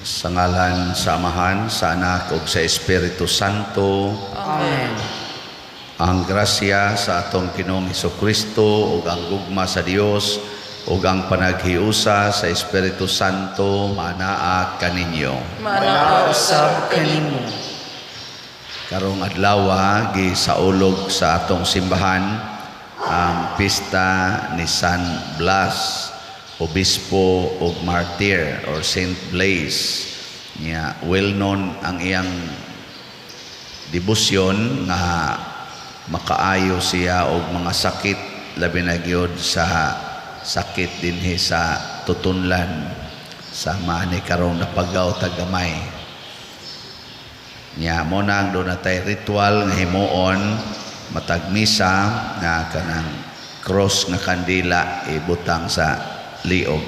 Sa ngalan sa Amahan, sa Anak ug sa Espiritu Santo. Amen. Ang grasya sa atong Ginoong Hesukristo ug ang gugma sa Dios ug ang panaghiusa sa Espiritu Santo manaa kaninyo. Manaa usab kanimo. Karong adlaw gisaulog sa atong simbahan ang pista ni San Blas, Obispo ug Martir or Saint Blaise. Well known ang iyang debosyon nga makaayo siya og mga sakit, labi na gyud sa sakit dinhi sa tutunlan sa mani karong napagaw tagamay. Mo nang do natay ritual nga himuon matag misa nga kanang cross nga kandila ibutang sa liog.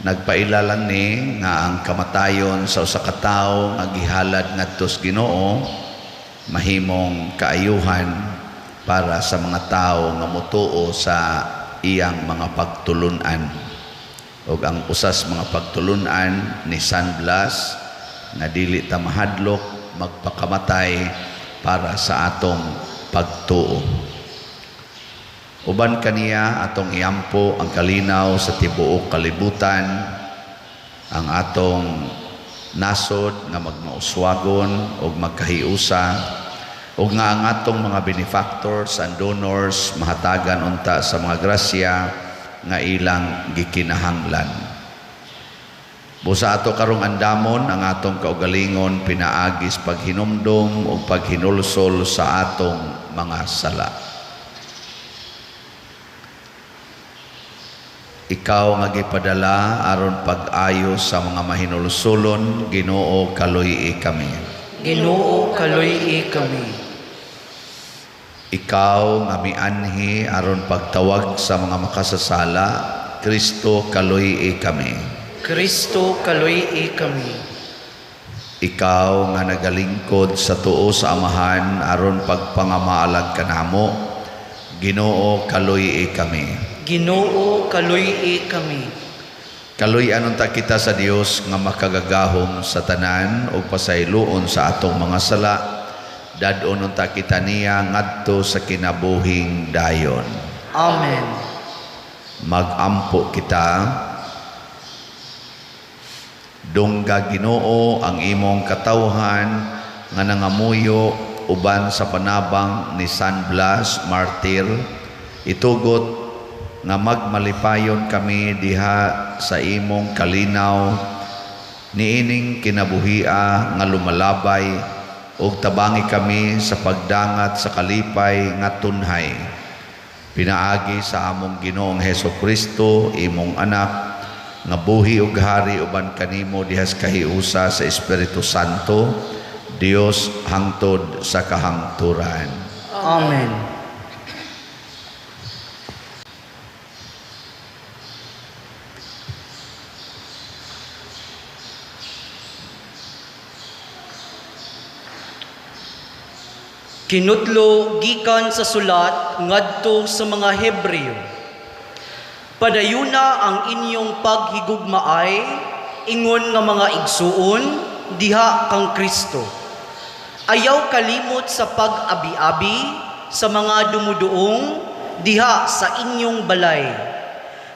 Nagpailalan ni nga ang kamatayon sa usa ka tawo nga gihalad ngadto sa Ginoo mahimong kaayuhan para sa mga tawo nga motuo sa iyang mga pagtulunan. Ug ang usas mga pagtulunan ni San Blas nga dili ta mahadlok magpakamatay para sa atong pagtuo. Uban kaniya atong iampo ang kalinaw sa tibuok kalibutan, ang atong nasod nga magmauswagon o magkahiusa, o nga ang atong mga benefactors and donors mahatagan unta sa mga grasya nga ilang gikinahanglan. Busa ato karong andamon ang atong kaugalingon pinaagis paghinumdom o paghinulsol sa atong mga sala. Ikaw nga gipadala aron pag-ayo sa mga mahinulsulon, Ginoo kaluy-i kami. Ginoo kaluy-i kami. Ikaw nga mianhi aron pagtawag sa mga makasasala, Kristo kaluy-i kami. Kristo kaluy-i kami. Ikaw nga nagalingkod sa tuo sa Amahan aron pagpangamaalag kanamo, Ginoo kaluy-i kami. Ginoo kaluy-i kami. Kaluy-anon ta kita sa Dios nga makagagahom sa tanan o pasayloon sa atong mga sala. Dadon ta kita niya ngadto sa kinabuhing dayon. Amen. Magampo kita. Dungga Ginoo ang imong katawhan nga nangamuyo uban sa panabang ni San Blas Martir. Itugot nga magmalipayon kami diha sa imong kalinaw niining kinabuhia nga lumalabay ug tabangi kami sa pagdangat sa kalipay nga tunhay. Pinaagi sa among Ginoong Hesukristo imong anak nga buhi ug hari uban kanimo diha sa kahiusa sa Espiritu Santo, Dios hangtod sa kahangturan. Amen. Kinutlo gikan sa sulat ngadto sa mga Hebreo. Padayuna ang inyong paghigugmaay ingon nga mga igsuon diha kang Kristo. Ayaw kalimot sa pag-abi-abi sa mga dumuduong diha sa inyong balay.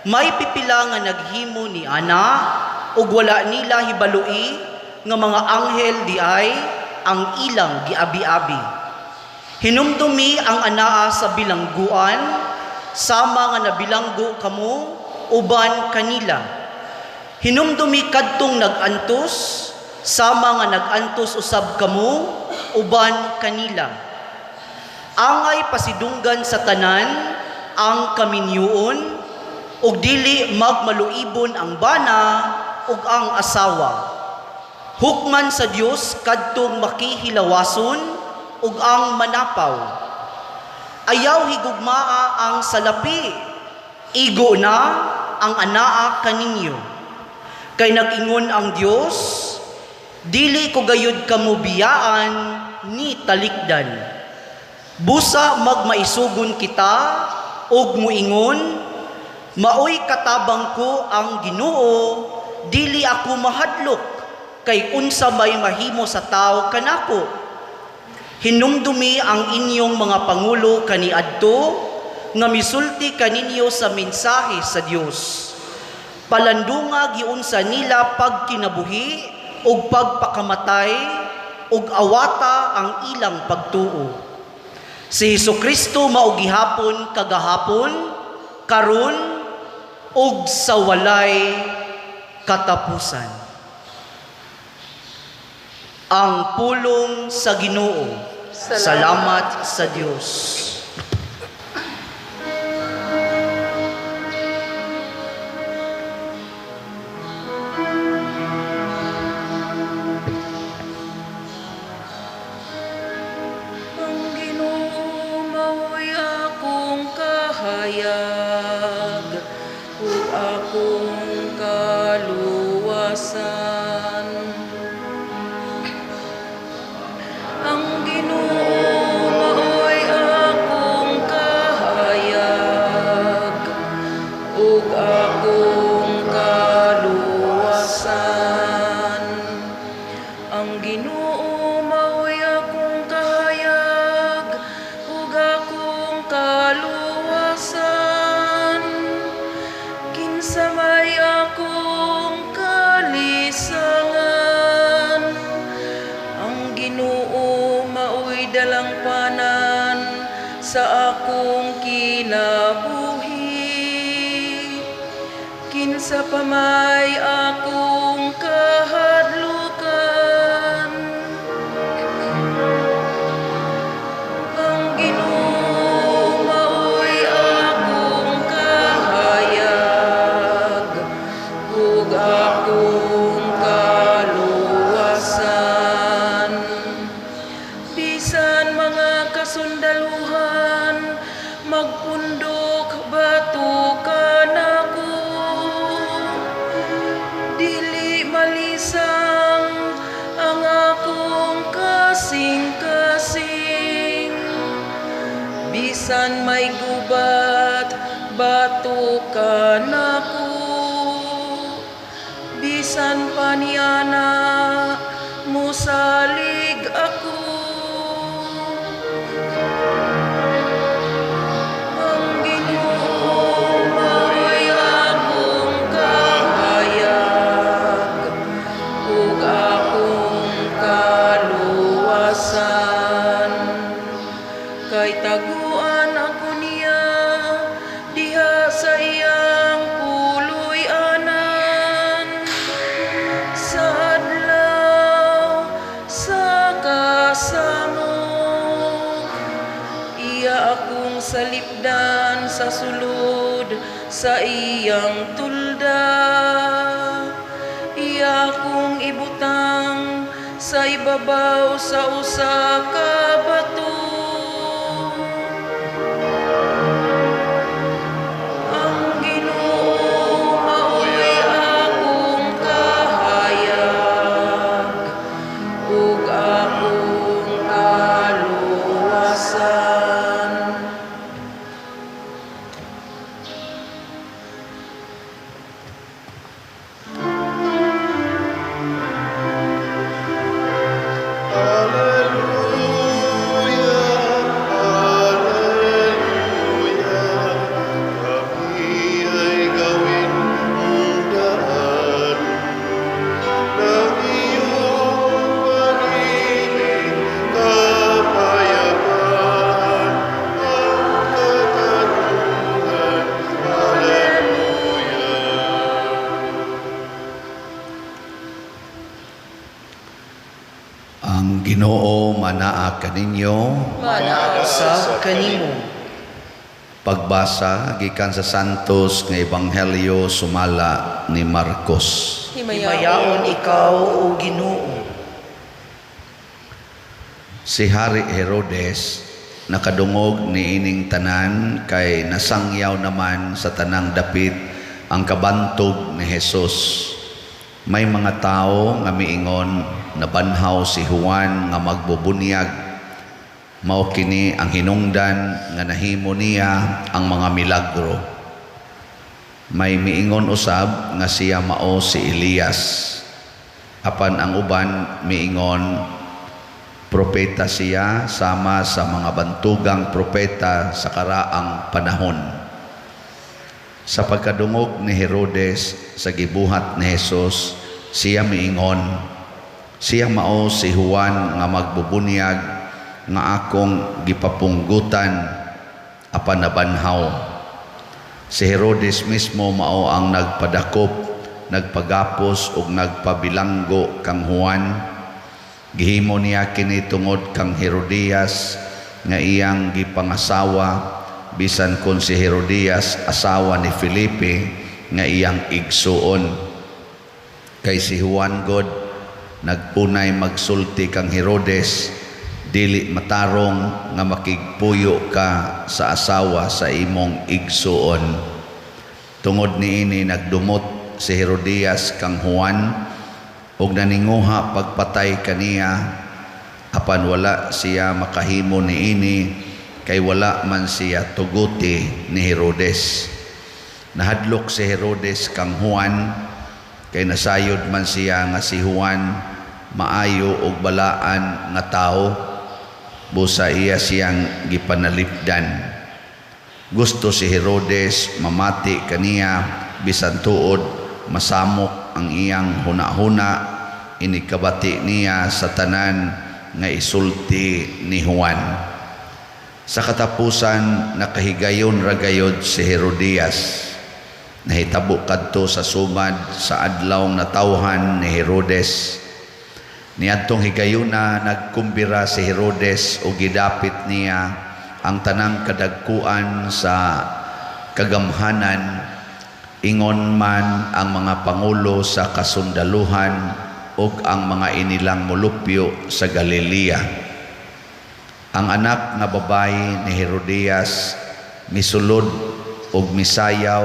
May pipila nga naghimo ni ana ug wala nila hibaloi nga mga anghel di ay ang ilang giabi-abi. Hinumdumi ang anaa sa bilangguan, sama nga nabilanggo kamo, uban kanila. Hinumdumi kadtong nagantos, sama nga nagantos usab kamo, uban kanila. Angay pasidunggan sa tanan, ang kaminyuon, ug dili magmaluibon ang bana, ug ang asawa. Hukman sa Dios kadtong makihilawason, ug ang manapaw. Ayaw higugmaa ang salapi, igo na ang anaa kaninyo. Kay nag-ingon ang Dios, dili ko gayud kamo biyaan ni talikdan. Busa magmaisugon kita og muingon, maoy katabang ko ang Ginoo dili ako mahadlok, kay unsa may mahimo sa tao kanako. Hinumdumi ang inyong mga pangulo kaniadto, nga misulti kaninyo sa mensahe sa Dios. Palandunga giunsa nila pagkinabuhi ug pagpakamatay ug awata ang ilang pagtuo. Si Hesukristo mao gihapon kagahapon, karon ug sa walay katapusan. Ang pulong sa Ginoo. Salamat sa Dios. Ang Ginoo mao'y akong kahayag, ug akong kaluwasan. Ang Ginoo mao'y akong kahayag, ug akong kaluwasan. Ang Ginoo mao'y akong kahayag, ug akong kaluwasan. Kinsa may akong kalisangan. Ang Ginoo mao'y dalangpanan sa akong kinabuhi. Kinsa pa may akong kahadlukan. Ang Ginoo mao'y akong kahayag, ug akong kaluwasan. Bisan mga kasundaluhan magpundok batukan ako, dili malisang ang akong kasing-kasing. Bisan may gubat batukan ako, bisan paniana musalig ako. Ang Ginoo mao'y akong kahayag, ug akong kaluwasan. Kay taguan ako niya diha sa iyang puloy-anan, sa adlaw sa kasamok. Iya akong salipdan sa sulod sa iyang tulda. Iya akong ibutang sa ibabaw sa usa ka bato. Ang Ginoo mao'y akong kahayag, ug akong kaluwasan. Ang Ginoo manaa kaninyo. Sa kanimo. Pagbasa gikan sa Santos nga Ebanghelyo sumala ni Marcos. Himayaon ikaw, O Ginoo. Si Hari Herodes nakadungog ni ining tanan kay nasangyaw naman sa tanang dapit ang kabantog ni Jesus. May mga tao nga miingon nabanhaw si Juan nga magbubunyag. Mao kini ang hinungdan nga nahimo niya ang mga milagro. May miingon usab nga siya mao si Elias. Apan ang uban miingon propeta siya sama sa mga bantugang propeta sa karaang panahon. Sa pagkadungog ni Herodes sa gibuhat ni Jesus, siya miingon, siya mao si Juan nga magbubunyag nga akong gipapunggutan apan nabanhaw. Si Herodes mismo mao ang nagpadakop, nagpagapos ug nagpabilanggo kang Juan. Gihimo niya kini tungod kang Herodias nga iyang gipangasawa, bisan kon si Herodias asawa ni Felipe nga iyang igsuon. Kay si Juan god nagpunay magsulti kang Herodes, dili matarong nga makigpuyo ka sa asawa sa imong igsuon. Tungod niini nagdumot si Herodias kang Juan ug naninguha pagpatay kaniya, apan wala siya makahimo niini kay wala man siya tuguti ni Herodes. Nahadlok si Herodes kang Juan kay nasayod man siya nga si Juan maayo ug balaan nga tao, busa iya siyang gipanalipdan. Gusto si Herodes mamati kaniya bisan tuod masamok ang iyang huna-huna, inikabati niya sa tanan nga isulti ni Juan. Sa katapusan nakahigayon ragayod si Herodias. Nahitabo kadto sa sumad sa adlaw na tawhan ni Herodes. Niadtong higayuna nagkumbira si Herodes ug gidapit niya ang tanang kadagkuan sa kagamhanan, ingon man ang mga pangulo sa kasundaluhan ug ang mga inilang molupyo sa Galilea. Ang anak nga babayi ni Herodias misulod ug misayaw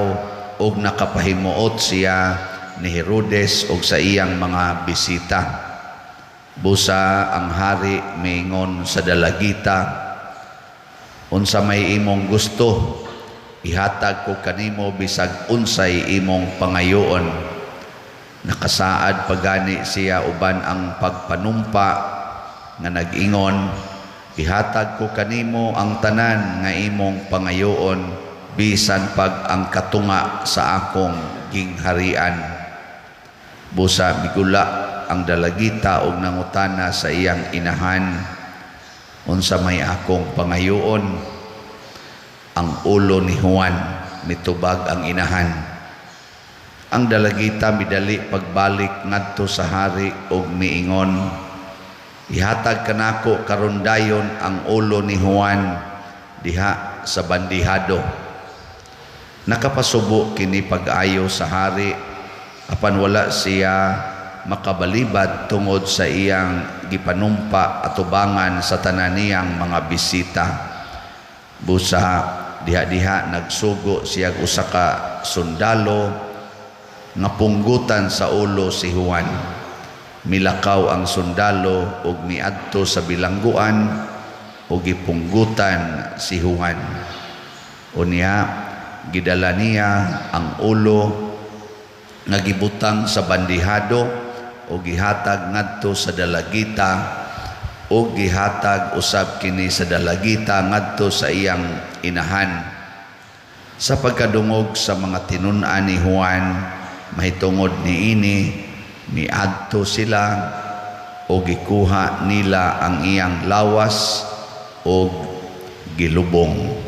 ug nakapahimuot siya ni Herodes ug sa iyang mga bisita. Busa ang hari miingon sa dalagita, unsa may imong gusto, ihatag ko kanimo bisag unsay imong pangayoon. Nakasaad pagani siya uban ang pagpanumpa nga nag-ingon, ihatag ko kanimo ang tanan nga imong pangayoon bisan pag ang katunga sa akong gingharian. Busa migula ang dalagita og nangutana sa iyang inahan, unsa may akong pangayoon? Ang ulo ni Juan, mitubag ang inahan. Ang dalagita midali pagbalik ngadto sa hari ug miingon, ihatag kanako karon dayon ang ulo ni Juan diha sa bandihado. Nakapasubo kini pag-ayo sa hari, apan wala siya makabalibad tungod sa iyang gipanumpa atubangan sa tanan niyang mga bisita. Busa diha-diha nagsugo siya usa ka sundalo nga punggutan sa ulo si Juan. Milakaw ang sundalo ug miadto sa bilangguan ug gipunggutan si Juan. Unya gidala niya ang ulo nga gibutang sa bandihado ug gihatag ngadto sa dalagita ug gihatag usab kini sa dalagita ngadto sa iyang inahan. Sa pagkadungog sa mga tinun-an ni Juan mahitungod niini, miadto sila o gikuha nila ang iyang lawas o gilubong.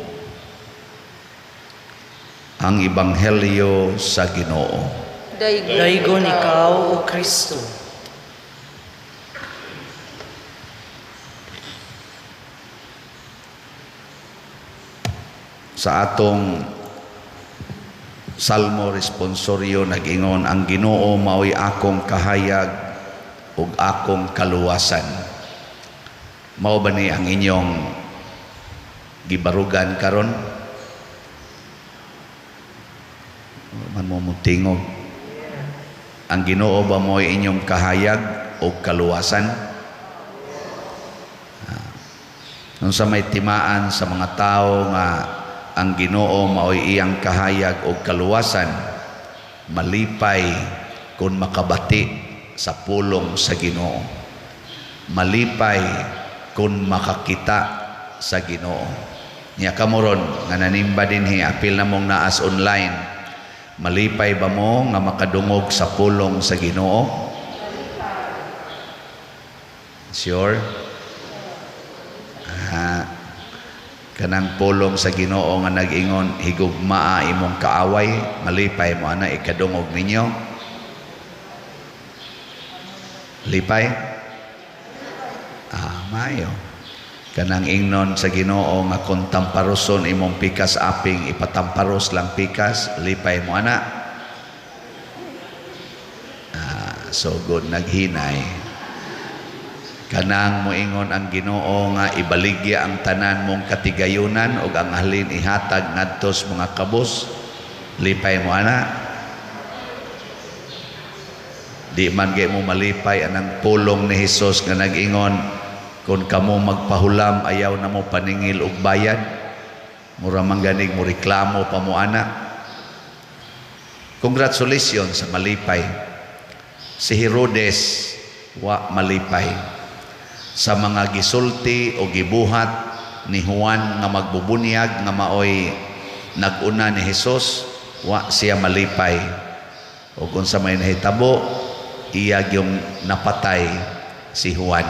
Ang Ebanghelyo sa Ginoo. Daygon ikaw, O Kristo. Sa atong Salmo responsoryo nag-ingon, ang Ginoo mao'y akong kahayag ug akong kaluwasan. Mao ba ni ang inyong gibarugan karon? Man mo mutingog. Ang Ginoo ba mo'y inyong kahayag ug kaluwasan? Nung sa may timaan sa mga tao nga ang Ginoo mao'y iyang kahayag o kaluwasan, malipay kung makabati sa pulong sa Ginoo. Malipay kung makakita sa Ginoo. Niya kamoron nga nanimba dinhi apil na mong naas online. Malipay ba mo nga makadungog sa pulong sa Ginoo? Sure? Kanang pulong sa Ginoo nga nag-ingon higugmaa imong kaaway, malipay mo ana ikadungog ninyo. Lipay? Mayo. Kanang ingnon sa Ginoo nga kung tamparoson imong pikas aping ipatamparos lang pikas, lipay mo ana. So good naghinay. Kanang moingon ang Ginoo nga ibaligya ang tanan mong katigayunan ug ang halin ihatag ngadtos mga kabus, lipay mo ana. Di man gay mo malipay anang pulong ni Hesus nga nag-ingon kung kamo magpahulam ayaw na mo paningil og bayad, mura man ganig mo reklamo pa mo ana. Congratulations sa malipay. Si Herodes wa malipay sa mga gisulti o gibuhat ni Juan nga magbubunyag nga maoy naguna ni Hesus, wa siya malipay. O kung sa may nahitabo, iyag yung napatay si Juan.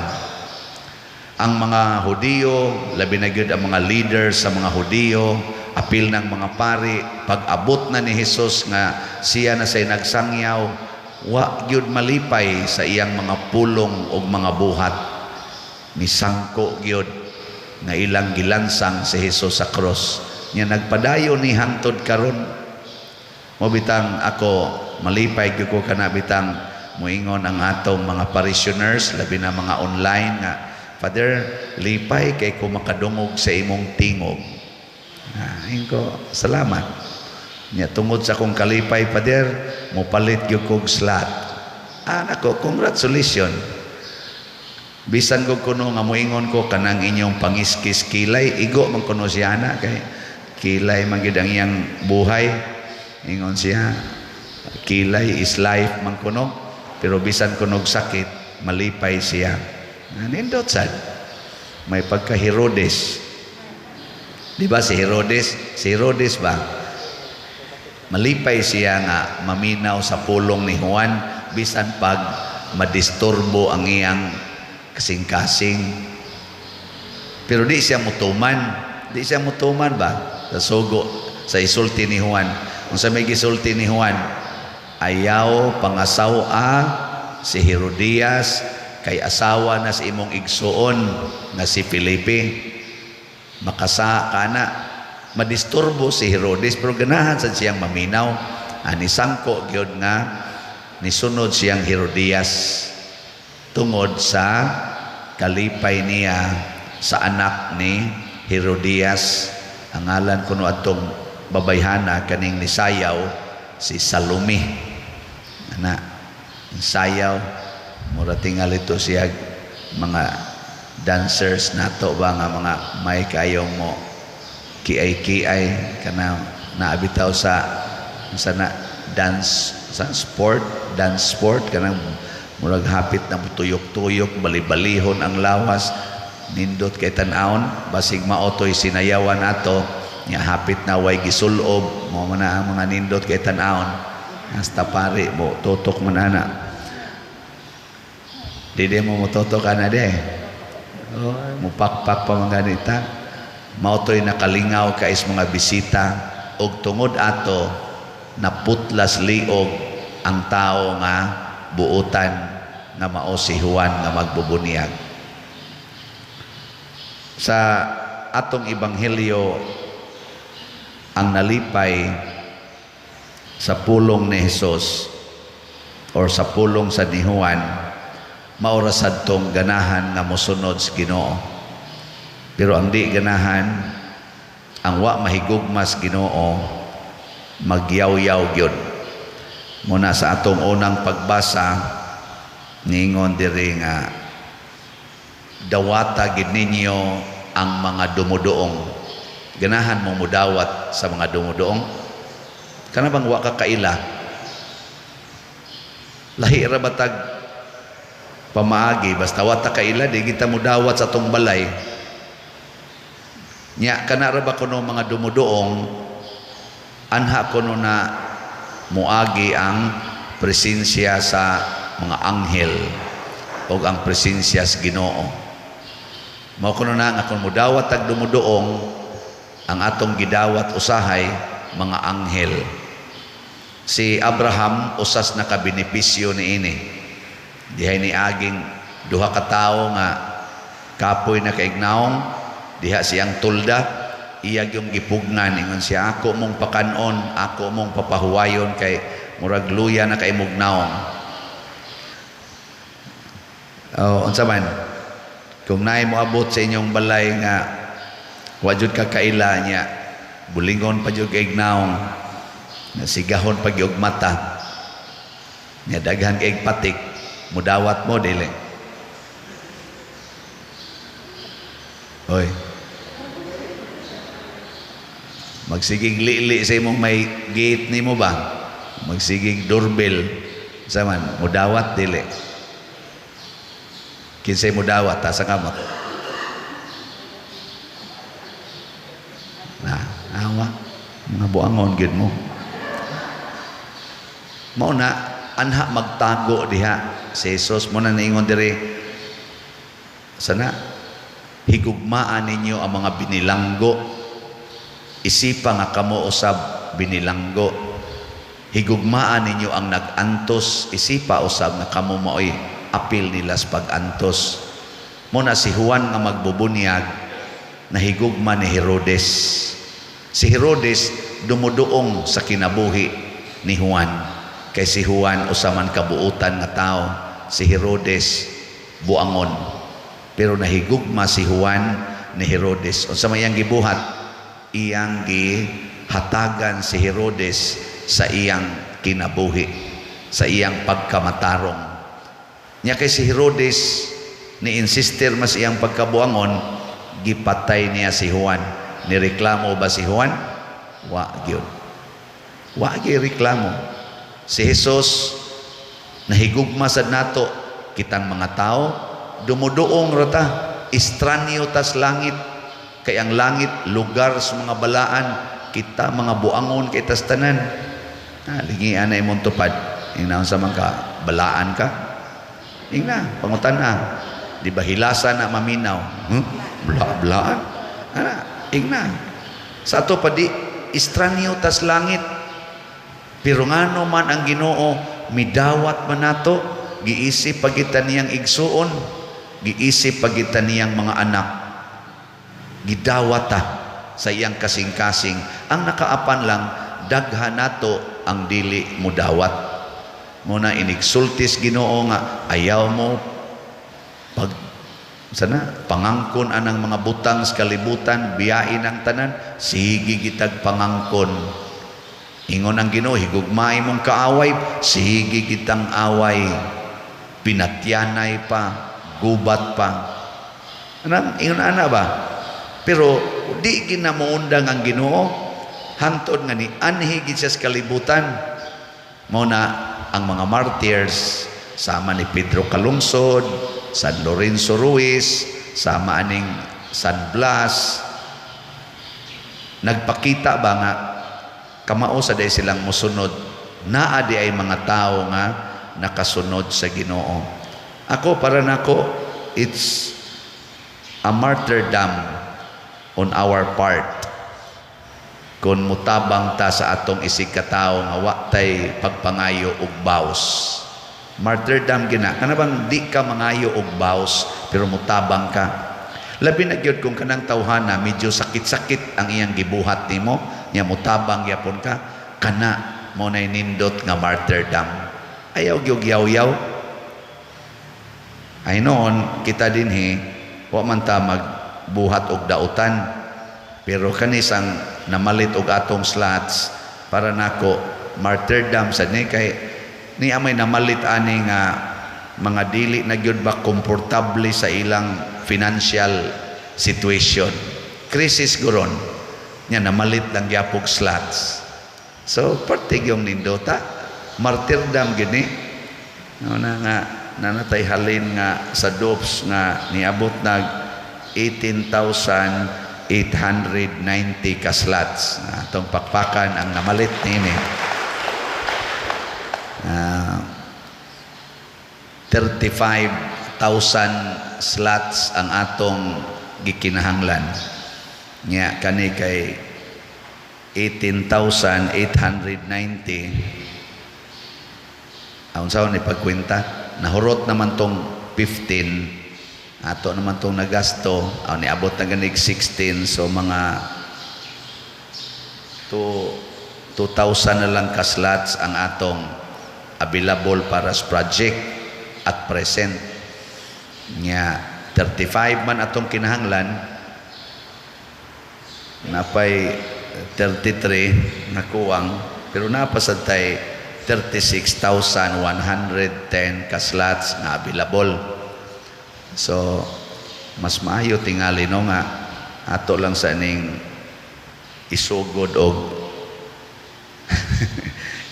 Ang mga Hudiyo, labi na gyud ang mga leaders sa mga Hudiyo, apil ng mga pari, pag-abot na ni Hesus nga siya na say nagsangyaw, wa gyud malipay sa iyang mga pulong o mga buhat. Misangko gyud nga ilang gilansang si Hesus sa cross. Nya nagpadayon ni hangtod karon. Mo bitang ako malipay gyud ko kana bitang moingon ang atong mga parishioners labi na mga online nga, Father, lipay kay ko makadungog sa imong tingog. Ko salamat. Nya tungod sa kong kalipay, Father, mopalit gyud kog slot. Nako, congratulations. Bisan ko kuno nga moingon ko kanang inyong pangiskis kilay, igo man kuno siya na kay kilay man gyud ang iyang buhay. Ingon siya, kilay is life man kuno, pero bisan kuno sakit, malipay siya. Nindot sad. May pagka Herodes. Di ba si Herodes? Si Herodes ba? Malipay siya nga maminaw sa pulong ni Juan bisan pag madisturbo ang iyang kasing-kasing. Pero di siya mutuman. Di siya mutuman ba? Sa sugo, sa isulti ni Juan. Kung sa may gisulti ni Juan, ayaw pangasawa si Herodias kay asawa na sa imong igsuon na si Felipe. Makasa ka na. Madisturbo si Herodes pero ganahan sa siyang maminaw. Anisangko gyud nga nisunod siyang Herodias tungod sa kalipay niya sa anak ni Herodias. Ang ngalan kuno atong babayhana kaning ni Sayaw, si Salome. Ana, Sayaw, mura tingal ito siya mga dancers nato ba nga mga may kayong mo kiay-kiay kana naabitaw sa na dance sa dance sport kanang murag hapit na tuyok-tuyok, bali-balihon ang lawas, nindot kay tan-aon, basig maotoy sinayawan nato, nya hapit na way gisulob, mo man ang mga nindot kay tan-aon, hasta pare mo tutok man ana. Dide mo mototok ana de. Mupakpak pa mga ganita. Maotoy nakalingaw ka is mga bisita og tungod ato naputlas liog ang tao nga buutan nga mao si Juan nga magbubunyag. Sa atong ebanghelyo ang nalipay sa pulong ni Hesus or sa pulong sa ni Juan maura sadtong ganahan nga mosunod sa Ginoo. Pero ang di ganahan, ang wa mahigugmas Ginoo, magyaw-yaw gyud. Muna sa atong unang pagbasa, ningon diri nga dawata gid ninyo ang mga dumudoong. ganahan mong mudawat sa mga dumudoong? Kana bang wa ka kaila? Lahi ra batag pamaagi basta wa ta kaila di kita mudawat sa tong balay. Nya kana ra ba kuno mga dumudoong anha kuno na muagi ang presensya sa mga anghel o ang presensya sa Ginoo. Mao kuno na nga kung mudawat tag dumudoong ang atong gidawat usahay mga anghel. Si Abraham usas na kabenepisyo niini. Dihay ni aging duha ka tawo nga kapoy na kaignaong diha siyang tulda iyag yung gipugnan ingon siya ako mong pakanon, ako mong papahuwayon kay murag luya na kay mugnaong. Unsa man kung naay mo abot sa inyong balay nga wa jud ka kaila niya bulingon pa jud kay ignaong nasigahon pag yung mata niya daghan kay patik mudawat mo dili. Oy, magsigig li sa imong may gate ni mo ba, magsigig doorbell sa man mudawat dili. Kinsay mudawat ta sa kamot na awa mga buangon gid mo. Mao na anha magtago diha si Jesus mo na niingon diri sana higugmaan ninyo ang mga binilanggo, isipa nga kamo usab binilanggo, higugmaan ninyo ang nagantos, isipa usab nga kamo maoy apil nila sa pag-antos. Mo na si Juan nga magbubunyag na higugma ni Herodes. Si Herodes dumuduong sa kinabuhi ni Juan. Kay si Juan usaman kabuutan nga tao, si Herodes buangon. Pero nahigugma si Juan ni Herodes. Unsa may iyang gibuhat? Iyang gihatagan si Herodes sa iyang kinabuhi, sa iyang pagkamatarong. Nya kay si Herodes ni insister mas iyang pagkabuangon, gipatay niya si Juan. Nireklamo ba si Juan? Wa gyud. Wa gyud reklamo. Si Jesus nahigugma sad nato kitang mga tao dumuduong rata istranyo tas langit kay ang langit lugar sa mga balaan kita mga buangon kay tas tanan lingian na imong tupad ingnaon sa mga balaan ka ingna pangutan na di ba hilasa na maminaw blaan ana ingna sa ato pa di istranyo tas langit. Pero ngano man ang Ginoo midawat man nato, giisip pagitan niyang igsuon, giisip pagitan niyang mga anak. Gidawat ta sa iyang kasing-kasing. Ang nakaapan lang daghan nato ang dili mudawat. Muna inigsultis Ginoo nga ayaw mo pag sana pangangkon anang mga butang sa kalibutan, biyain ang tanan, sige gitag pangangkon. Ingon ang Ginoo, higugmay mong kaaway, sige kitang away. Pinatyanay pa, gubat pa. Anong ingon ana ba? Pero di ginamuundang ang Ginoo, hantod nga ni anhigit siya sa kalibutan. Mao na ang mga martyrs, sama ni Pedro Calungsod, San Lorenzo Ruiz, sama aning San Blas, nagpakita ba nga kamao sa day silang musunod naa di ay mga tao nga nakasunod sa Ginoo. Ako para nako it's a martyrdom on our part kung mutabang ta sa atong isig katao nga wa tay pagpangayo og baos. Martyrdom gina kana bang di ka mangayo og baos pero mutabang ka. Labi na gyud kung kanang tawhana medyo sakit-sakit ang iyang gibuhat nimo nya mutabang yapon ka kana mo nay nindot nga martyrdom. Ayaw gyud yaw-yaw. Ay noon kita dinhi wa man ta magbuhat og dautan pero kanisang namalit og atong slots para nako martyrdom sad ni kay ni amay namalit ani nga mga dili na gyud ba komportable sa ilang financial situation. Krisis guron. nya namalit lang gyapog slots. So pertig yung nindota martyrdom gini nga nanatay halin nga sa dopes nga niabot nag 18,890 ka slots. Atong pakpakan ang namalit nini. 35,000 slots ang atong gikinahanglan. Nya kani kay 18,890. Aun sa ni pagkwenta, nahurot naman tong 15, ato naman tong nagasto, aw niabot na ganig 16, so mga 2,000 na lang ka slots ang atong available para sa project at present. Nya 35 man atong kinahanglan, napay 33 nakuwang, pero napasad tay 36,110 ka slots na available. So mas maayo tingali no nga ato lang sa ning isugod og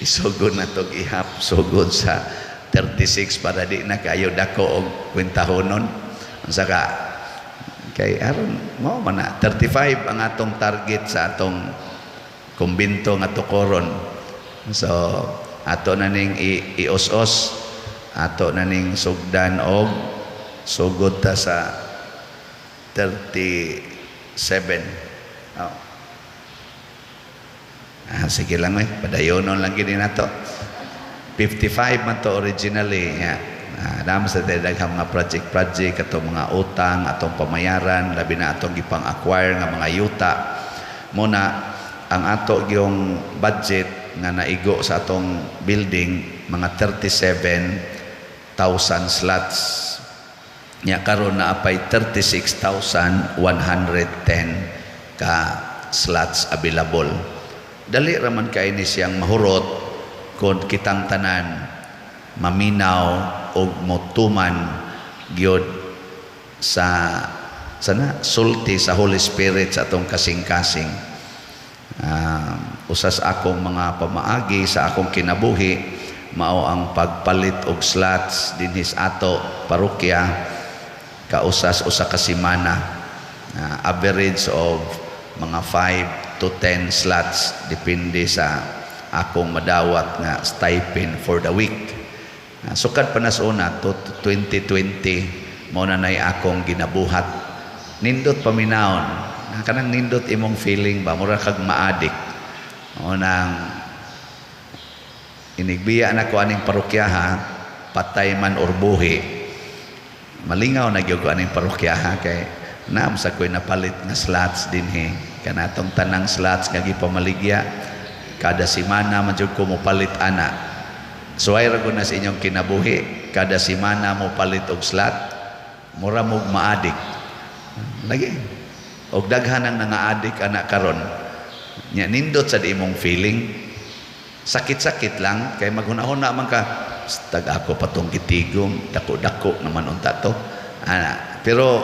isugod na tog ihap sugod sa 36 para di na kayo dako og kwentahonon. Unsa ka kay aron mo man na 35 ang atong target sa atong kumbinto nga tukoron. So ato na ning ios-os, ato na ning sugdan og sugod ta sa 37. Sige lang padayonon lang gini nato. 55 man to originally. Naman sa daghang mga project atong mga utang, atong pamayaran, labi na atong gipang-acquire nga mga yuta. Muna ang ato yung budget nga naigo sa atong building mga 37,000 slots. Nya karon na apay 36,110 ka slots available. Dali raman kay ni siyang mahurot kung kitang tanan maminaw o motuman gyud sa sulti sa Holy Spirit sa atong kasing-kasing. Usas akong mga pamaagi sa akong kinabuhi mao ang pagpalit og slots dinhis ato parokya kausas usa ka semana, average of mga 5 to 10 slots depende sa akong madawat nga stipend for the week. Sukad pa na sa una to 2020 mao na nay akong ginabuhat. Nindot paminawon, kanang nindot imong feeling ba mura kag maadik. Mao nang inigbiya na ko aning parokyaha, patay man or buhi. Malingaw na gyud ko aning parokyaha kay naam sa koy napalit nga slots dinhi kanatong tanang slots nga gipamaligya kada semana man jud ko mopalit ana. So ay ragon na sa inyong kinabuhi, kada semana mo palit og slot, mura mo maadik. Lagi. Og daghan ang nangaadik ana karon. Nya nindot sa di imong feeling. Sakit-sakit lang kay maghunahon na man ka tag ako patong gitigom, dako-dako naman unta to. Pero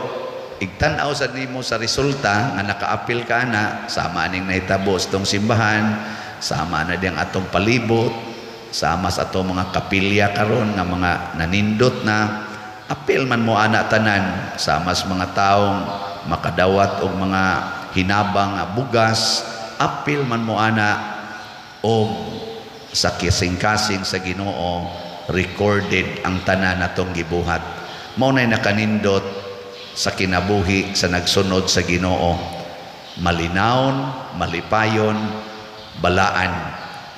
igtan-aw sa nimo sa resulta nga naka-apil ka na, sama ning nahitabo sa tong simbahan, sama na diyang atong palibot, sama sa ato mga kapilya karon nga mga nanindot na apil man mo ana tanan sama sa mga taong makadawat og mga hinabang nga bugas, apil man mo ana og sa kasing-kasing sa Ginoo recorded ang tanan natong gibuhat. Mao nay nakanindot sa kinabuhi sa nagsunod sa Ginoo, malinawon, malipayon, balaan,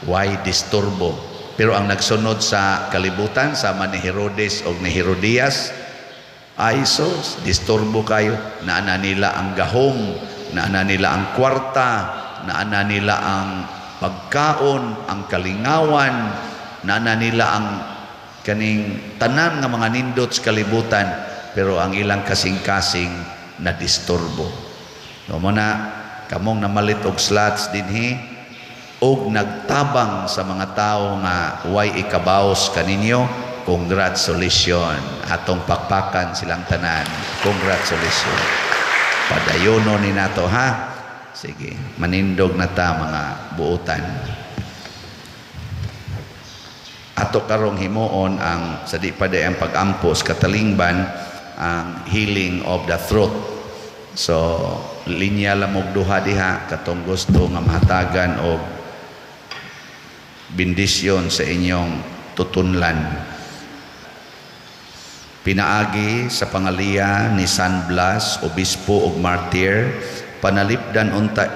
way disturbo. Pero ang nagsunod sa kalibutan sama ni Herodes o ni Herodias ay sos, disturbo kayo. Naana nila ang gahom, naana nila ang kwarta, naana nila ang pagkaon, ang kalingawan, naana nila ang kaning tanan nga mga nindot sa kalibutan, pero ang ilang kasing-kasing na disturbo. No mo na kamong namalit og slots dinhi og nagtabang sa mga tao nga way ikabaos kaninyo, congratulations. Atong pakpakan silang tanan. Congratulations. Padayono ni nato ha. Sige, manindog na ta mga buutan. Ato karong himuon ang sa di pa ang pag-ampos katalingban ang healing of the throat. So linya lamog duha diha katong gusto nga mahatagan og bendisyon sa inyong tutunlan. Pinaagi sa pangaliya ni San Blas, obispo ug martir, panalipdan unta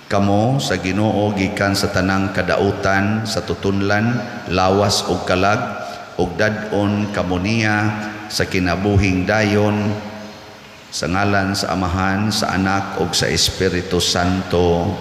kamo sa Ginoo gikan sa tanang kadautan sa tutunlan, lawas ug kalag, ug dad-on kamo niya sa kinabuhing dayon, sa ngalan sa Amahan, sa Anak ug sa Espiritu Santo.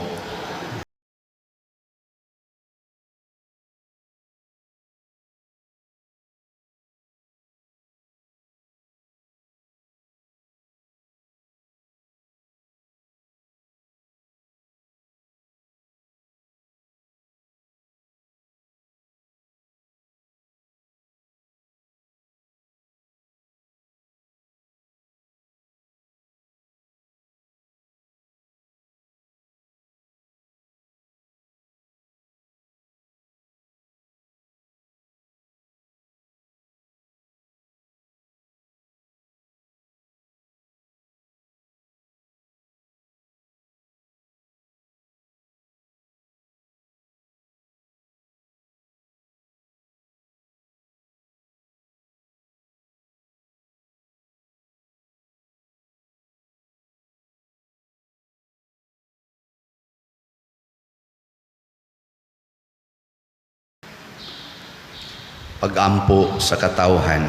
Pag-ampo sa katawhan.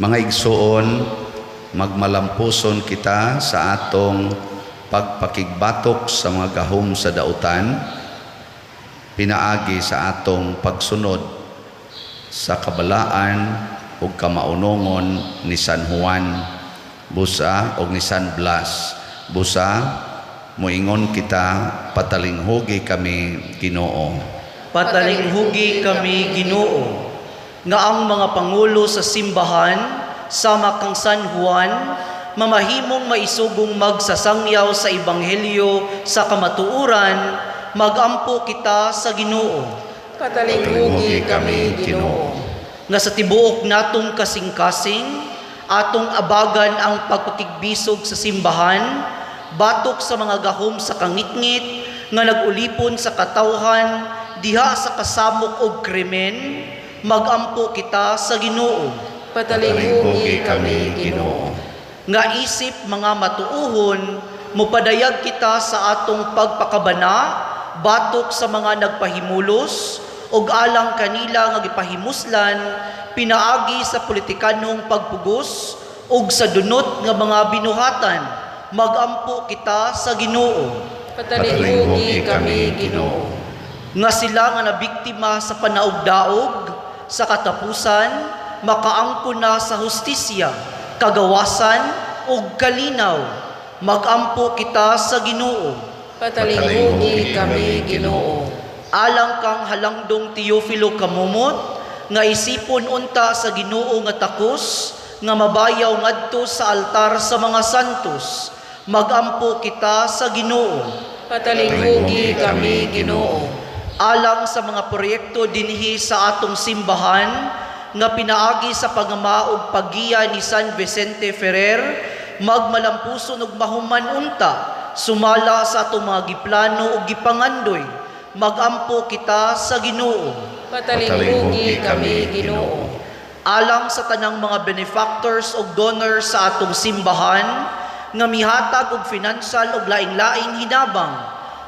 Mga igsoon, magmalampuson kita sa atong pagpakigbatok sa mga gahom sa dautan, pinaagi sa atong pagsunod sa kabalaan ug kamaunongon ni San Juan busa ug ni San Blas busa. Moingon kita, patalinghugi kami Ginoo. Patalinghugi kami Ginoo, nga ang mga pangulo sa simbahan, sama kang San Juan, mamahimong maisugong magsasangyaw sa Ebanghelyo sa kamatuuran, magampo kita sa Ginoo. Patalinghugi kami Ginoo. Nga sa tibuok natong kasing-kasing, atong abagan ang pagpakigbisog sa simbahan, batok sa mga gahom sa kangitngit nga nagulipon sa katawhan diha sa kasamok og krimen, magampo kita sa Ginoo. Patalinghugi kami Ginoo. Nga isip mga matuuhon, mopadayag kita sa atong pagpakabana batok sa mga nagpahimulos ug alang kanila nga gipahimuslan pinaagi sa politikanong pagpugos ug sa dunot nga mga binuhatan, magampo kita sa Ginoo. Patalinghugi kami Ginoo. Nga sila nga nabiktima sa panaugdaog, sa katapusan, makaangko na sa hustisya, kagawasan ug kalinaw, magampo kita sa Ginoo. Patalinghugi kami Ginoo. Alang kang halangdong Teofilo kamumot, nga isipon unta sa Ginoo nga takos, nga mabayaw ngadto sa altar sa mga santos, magampo kita sa Ginoo. Patalinghugi kami Ginoo. Alang sa mga proyekto dinhi sa atong simbahan nga pinaagi sa pagama ug paggiya ni San Vicente Ferrer, magmalampuson ug mahuman unta sumala sa atong mga giplano ug gipangandoy, magampo kita sa Ginoo. Patalinghugi kami Ginoo. Alang sa tanang mga benefactors ug donors sa atong simbahan nga mihatag og financial ug laing-laing hinabang,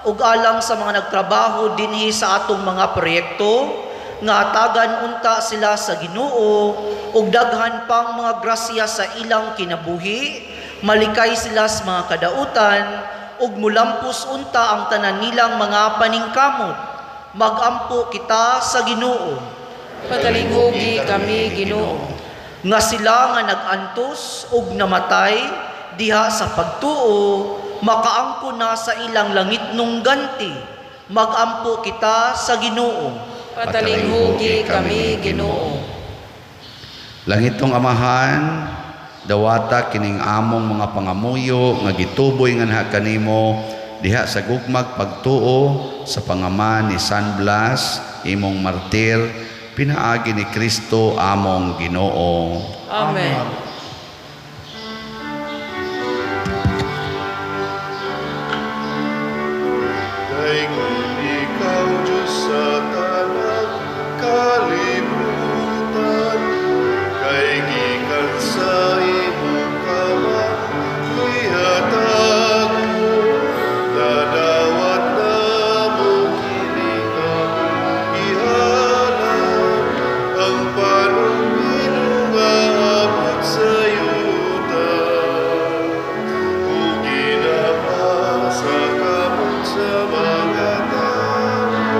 ug alang sa mga nagtrabaho dinhi sa atong mga proyekto nga hatagan unta sila sa Ginoo ug daghan pang mga grasya sa ilang kinabuhi, malikay sila sa mga kadautan ug mulampos unta ang tanan nilang mga paningkamot, magampo kita sa Ginoo. Patalinghugi kami Ginoo. Nga sila nga nagantos ug namatay diha sa pagtuo, makaangko na sa ilang langit nung ganti, magampo kita sa Ginoo. Patalinghugi kami Ginoo. Langitong Amahan, dawata kining among mga pangamuyo nga gituboy nganha kanimo diha sa gugmag pagtuo sa pangaman ni San Blas imong martir pinaagi ni Kristo among Ginoo. Amen. Daingon ikaw, Diyos sa tanang kalibutan, kay gikan sa imong kamang ihatag mo, dadawat na mo kiningan, ihalang ang panumino nga abot sa yuta, ug ginapasa kamot sa mga tao.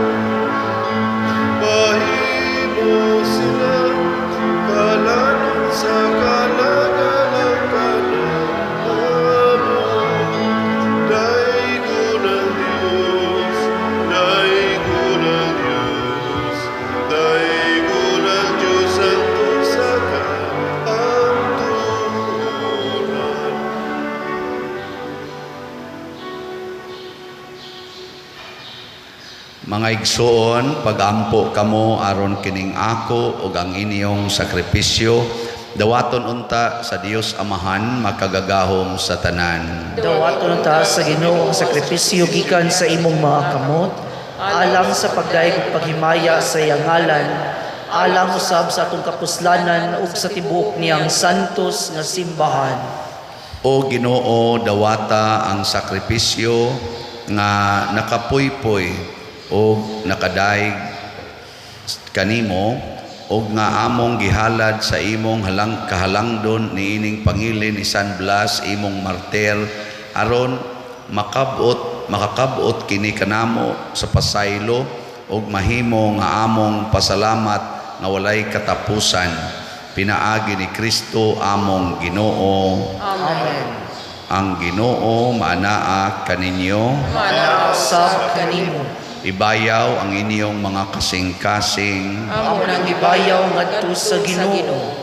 Mahimo sila kalanon sa kalagalang kanamo. Daigon ang Diyos, daigon ang Diyos, daigon ang Diyos ang tusaka ang tunan. Mga igsoon, pagampo kamo aron kining ako ug ang inyong sakripisyo, dawaton unta sa Dios Amahan makagagahom sa tanan. Dawaton ta sa Ginoo ang sakripisyo gikan sa imong mga kamot, alang sa pagdaig ug paghimaya sa iyang ngalan, alang usab sa atong kapuslanan ug sa tibuok niyang santos nga simbahan. O Ginoo, dawata ang sakripisyo nga nakapuypoy o nakadaig kanimo o nga among gihalad sa imong kahalangdon niining pangilin ni San Blas imong martir aron makakabot kini kanamo sa pasaylo og mahimo nga among pasalamat nga walay katapusan pinaagi ni Kristo among Ginoo. Amen. Ang Ginoo maanaa kaninyo. Sab kanimo. Ibayaw ang inyong mga kasing-kasing. Amo nang ibayaw ngadto sa Ginoo.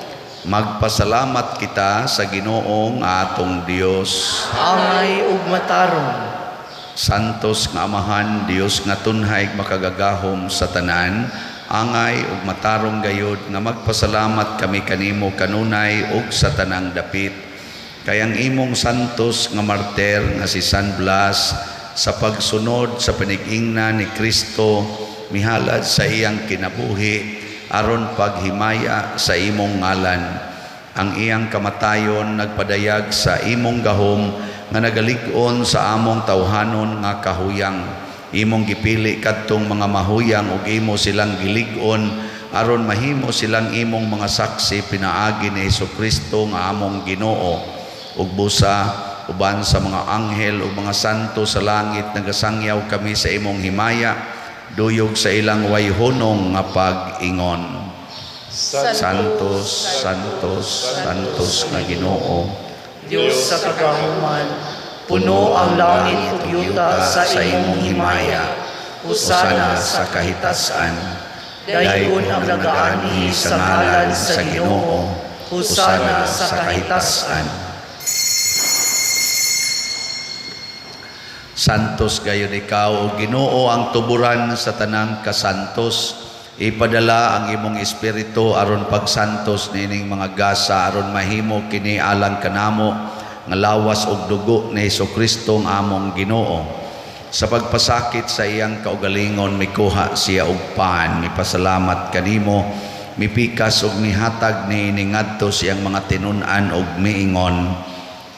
Magpasalamat kita sa Ginoo nga atong Dios. Angay ug matarong. Santos nga Amahan, Dios nga tunhay makagagahom sa tanan, angay ug matarong gayud nga magpasalamat kami kanimo kanunay ug sa tanang dapit. Kay ang imong santos nga martir nga si San Blas sa pagsunod sa panigingna ni Kristo mihalad sa iyang kinabuhi aron paghimaya sa imong ngalan. Ang iyang kamatayon nagpadayag sa imong gahom nga nagalig-on sa among tawhanon nga kahuyang. Imong gipili kadtong mga mahuyang ug imo silang gilig-on aron mahimo silang imong mga saksi pinaagi ni Hesukristo nga among Ginoo. Ug busa uban sa mga anghel o mga santo sa langit nagasangyaw kami sa imong himaya duyog sa ilang wayhonong nga pag-ingon. Santos, Santos, Santos nga Ginoo, Diyos sa kagahuman, puno ang langit ug yuta sa imong himaya. Husana sa kahitasan. Daygon ang nagaanhi sa ngalan sa Ginoo. Husana sa kahitasan. Santos gayon ikaw o Ginoo ang tuburan sa tanang kasantos. Ipadala ang imong espiritu aron pagsantos nining mga gasa aron mahimo kini alang kanamo nga lawas og dugo ni Hesukristo nga among Ginoo. Sa pagpasakit sa iyang kaugalingon mikuha siya og pan, mipasalamat kanimo, mipikas og mihatag ni ngadto siyang mga tinun-an og miingon.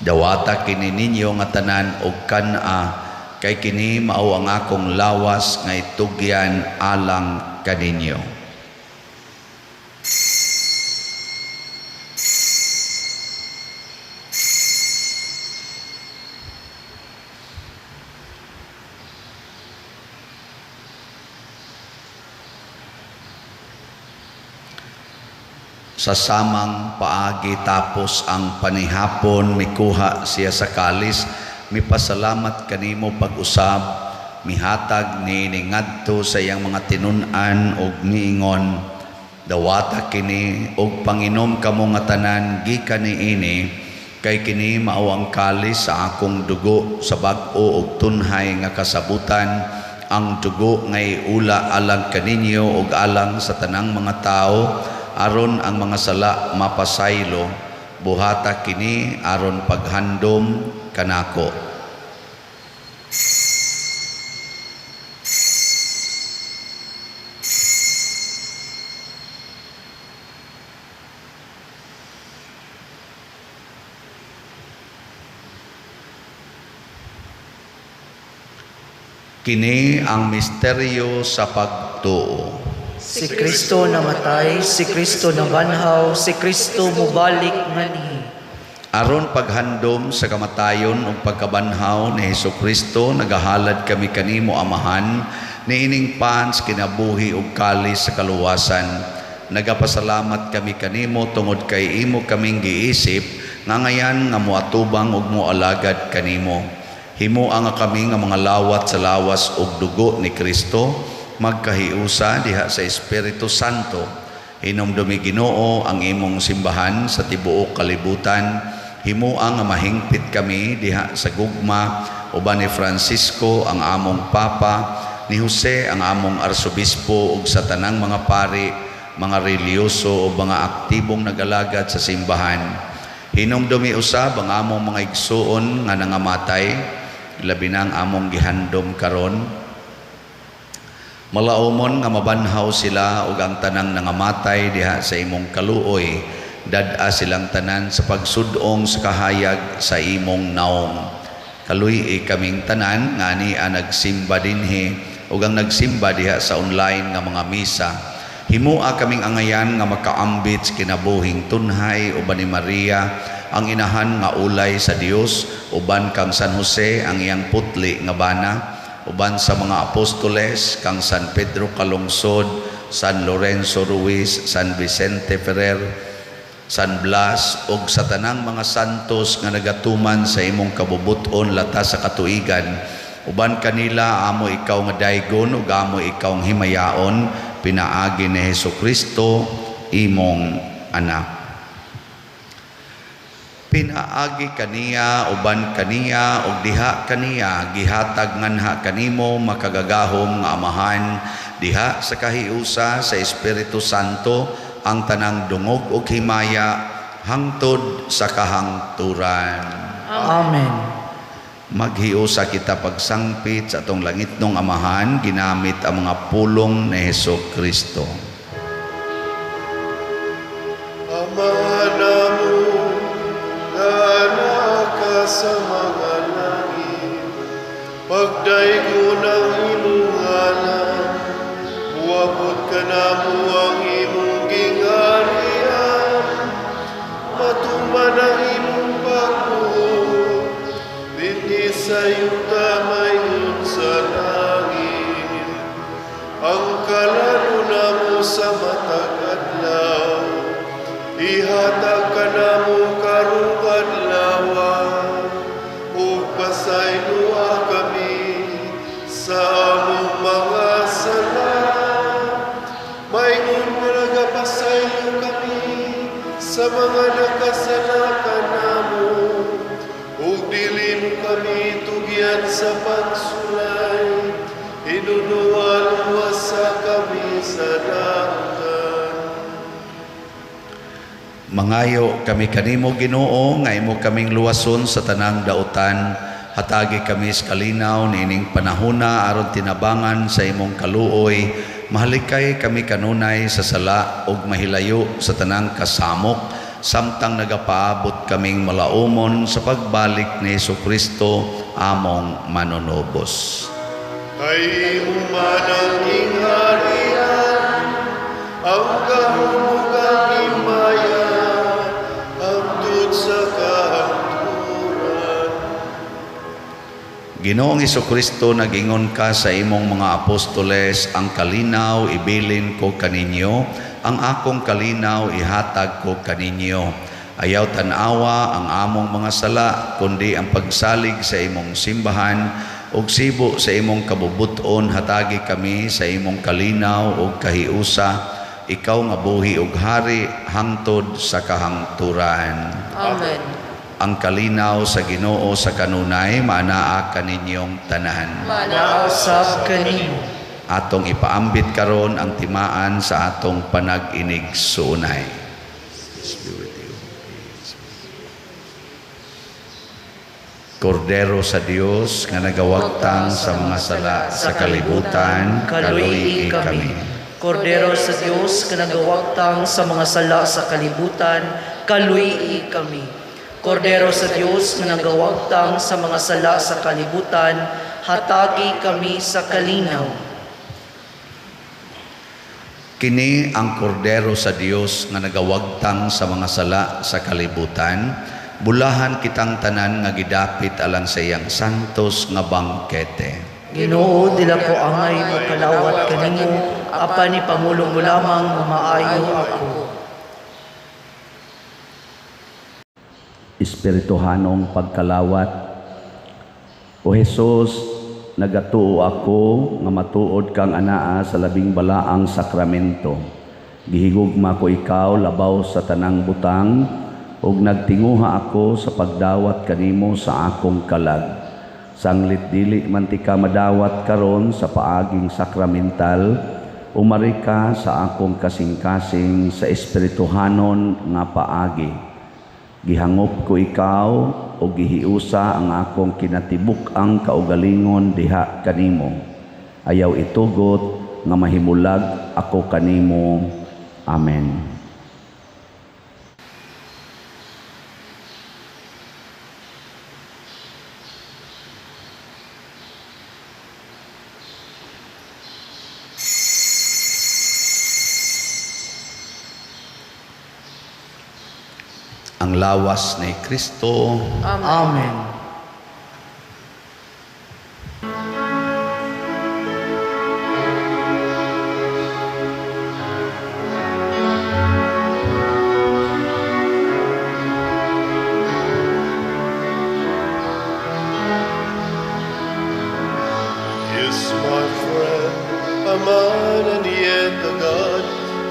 Dawata kini ninyo nga tanan og kana kay kini mao ang akong lawas nga itugyan alang kaninyo. Sa samang paagi tapos ang panihapon mikuha siya sa kalis, mipasalamat kanimo pag-usab, mihatag ni ngadto sa iyang mga tinun-an og miingon. Dawata kini og panginom kamo nga tanan gikan niini kay kini mao ang kalis sa akong dugo sa bag-o ug tunhay nga kasabutan, ang dugo ngay ula alang kaninyo ug alang sa tanang mga tao aron ang mga sala mapasaylo. Buhata kini aron paghandom kanako. Kini ang misteryo sa pagtuo. Si Kristo namatay, si Kristo nabanhaw, si Kristo mubalik nganihi. Aron paghandom sa kamatayon ug pagkabanhaw ni Hesukristo, nagahalad kami kanimo Amahan, niining pans kinabuhi ug kalis sa kaluwasan. Nagapasalamat kami kanimo tungod kay imo kaming giisip nga ngayan nga moatubang ug moalagad kanimo. Himuan nga kami nga mga lawat sa lawas ug dugo ni Kristo, magkahiusa diha sa Espiritu Santo. Hinumdumi Ginoo ang imong simbahan sa tibuok kalibutan. Himuan nga mahingpit kami diha sa gugma uban ni Francisco ang among Papa, ni Jose ang among Arsobispo ug sa tanang mga pari, mga reliyoso o mga aktibong nagalagad sa simbahan. Hinumdumi usab ang among mga igsuon nga nangamatay, labi na ang among gihandom karon. Malaumon nga mabanhaw sila ug ang tanang nangamatay diha sa imong kaluoy, dad-a silang tanan sa pagsudong sa kahayag sa imong naong. Kaluy kaming tanan nga ania nagsimba dinhi ug ang nagsimba diha sa online nga mga misa. Himua kaming angayan nga makaambit sa kinabuhing tunhay uban ni Maria, ang inahan nga ulay sa Dios, uban kang San Jose ang iyang putli nga bana, uban sa mga apostoles kang San Pedro Calungsod, San Lorenzo Ruiz, San Vicente Ferrer, San Blas ug sa tanang mga santos nga nagatuman sa imong kabubuton latas sa katuigan. Uban kanila amo ikaw nga daygon ug amo ikaw ang himayaon, pinaagi ni Hesukristo imong anak. Pinaagi kaniya uban kaniya ug diha kaniya gihatag nganha kanimo makagagahom nga Amahan, diha sa kahiusa sa Espiritu Santo ang tanang dungog ug himaya hangtod sa kahangturan. Amen. Maghiusa kita pagsangpit sa atong langitnong Amahan ginamit ang mga pulong ni Hesukristo. Ama namin, ka sa mga langit, pagdaygo ng imong ngalan, uwabot ka namo ang imong gingharian, matumban ang imong pagbuo, dinhi sa iyong tamayon sa langit, ang kalaro namo sa matag adlaw, ihatag ka namo karong adlaw, ug pasayloa kami sa among mga sala. Maingon nga nagapasaylo kami sa mga nakasala kanamo, ug dili mo kami tugyan sa pagsulay, inunuan-uwasa kami sa dalan. Mangayo kami kanimo Ginoo nga imo kaming luwason sa tanang dautan, hatagi kami sa kalinaw niining panahona aron tinabangan sa imong kaluoy, mahalikay kami kanunay sa sala ug mahilayo sa tanang kasamok, samtang nagapaabot kaming malaumon sa pagbalik ni Hesukristo among manunobos. Kay umanang ingharian, ang kahulugan himaya, hangtod sa kahangturan. Ginoong Hesukristo, nagingon ka sa imong mga apostoles, ang kalinaw ibilin ko kaninyo, ang akong kalinaw ihatag ko kaninyo. Ayaw tanawa ang among mga sala, kundi ang pagsalig sa imong simbahan, ug sibo sa imong kabubuton hatagi kami sa imong kalinaw ug kahiusa, ikaw nga buhi ug hari hangtod sa kahangturan. Amen. Ang kalinaw sa Ginoo sa kanunay maanaa kaninyong tanan. Nausab kanimo. Atong ipaambit karon ang timaan sa atong panag-inig suunay. Kordero sa Dios nga nagawagtang sa mga sala sa kalibutan, kaluy kami. Kordero sa Dios nga nagawagtang sa mga sala sa kalibutan, kaluy kami. Kordero sa Dios nga nagawagtang sa mga sala sa kalibutan, hatagi kami sa kalinaw. Kini ang kordero sa Dios nga nagawagtang sa mga sala sa kalibutan, bulahan kitang tanan nga gidapit alang sa iyang santos nga bangkete. Ginoo, dila ko angay magkalawat kanimo, apan ni pangulong mo lamang maayo ako. Espirituhanong pagkalawat. O Jesus, nagatuo ako nga matuod kang anaa sa labing balaang sakramento. Gihigugma ko ikaw labaw sa tanang butang, ug nagtinguha ako sa pagdawat kanimo sa akong kalag. Sanglit dili man ti ka madawat karon sa paaging sakramental, umari ka sa akong kasing-kasing sa espirituhanon nga paagi. Gihangop ko ikaw o gihiusa ang akong kinatibuk ang kaugalingon diha kanimo. Ayaw itugot nga mahimulag ako kanimo. Amen. Ang lawas ni Kristo. Amen. He is my friend, a man and yet a God.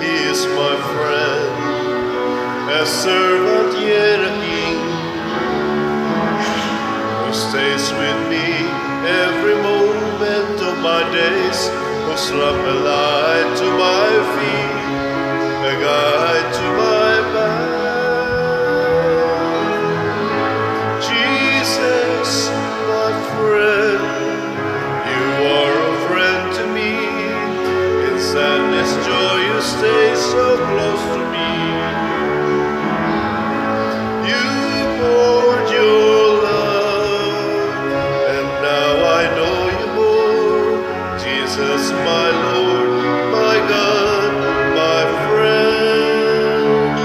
He is my friend, a servant yet a king, who stays with me every moment of my days, who's lamp a light to my feet, a guide to my path. Jesus, my friend, you are a friend to me. In sadness, joy, you stay so close to me. You poured your love, and now I know you more. Jesus, my Lord, my God, my friend.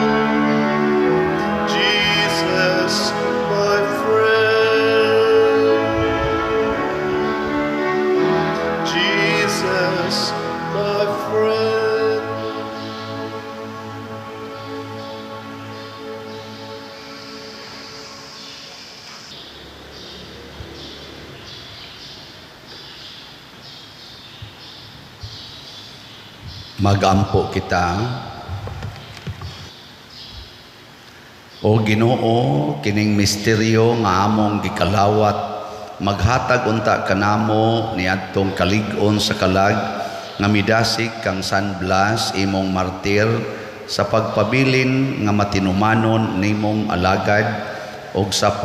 Jesus, my friend. Jesus, my friend. Magampo kita. O Ginoo, kining misteryo nga among gikalawat, maghatag unta kanamo niadtong kalig-on sa kalag nga midasig kang San Blas imong martir sa pagpabilin nga matinumanon nimong alagad og sa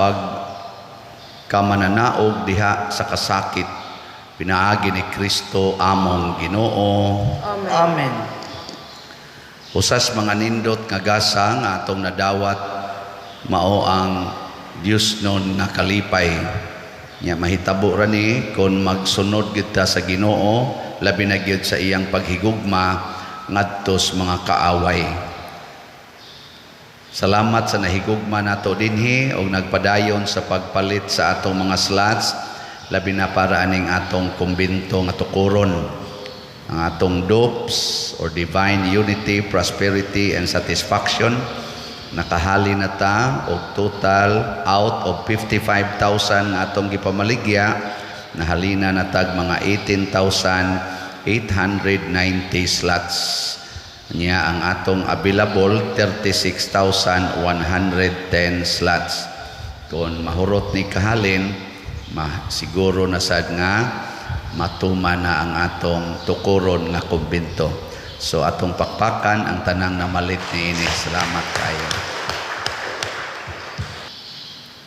kamananaog diha sa kasakit. Pinaagi ni Kristo among Ginoo. Amen. Usas mga nindot nga gasa nga atong nadawat mao ang Dios non nakalipay. Nya mahitabo ra ni kon magsunod kita sa Ginoo labi na gyud sa iyang paghigugma ngadto sa mga kaaway. Salamat sa nahigugma nato dinhi og nagpadayon sa pagpalit sa atong mga slots labi na para aning atong kumbento nga tukuron ang atong DOPS or Divine Unity, Prosperity and Satisfaction. Nakahali na ta og total out of 55,000 nga atong gipamaligya, nahalina na tag mga 18,890 slots. Niya ang atong available 36,110 slots. Kung mahurot ni kahalin, siguro na sad nga matuma na ang atong tukuron nga kumbento. So atong pakpakan ang tanang namalit ni ini. Salamat kayo.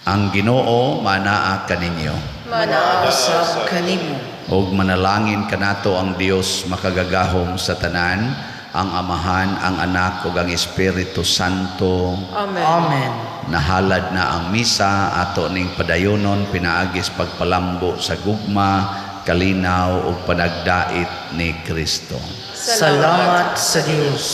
Ang Ginoo manaa kaninyo. Manaasa kanimo. Og manalangin kanato ang Dios makagagahom sa tanan, ang Amahan, ang Anak ug ang Espiritu Santo. Amen. Amen. Nahalad na ang misa ato ning padayonon pinaagis pagpalambo sa gugma, kalinaw ug panagdait ni Kristo. Salamat sa Diyos.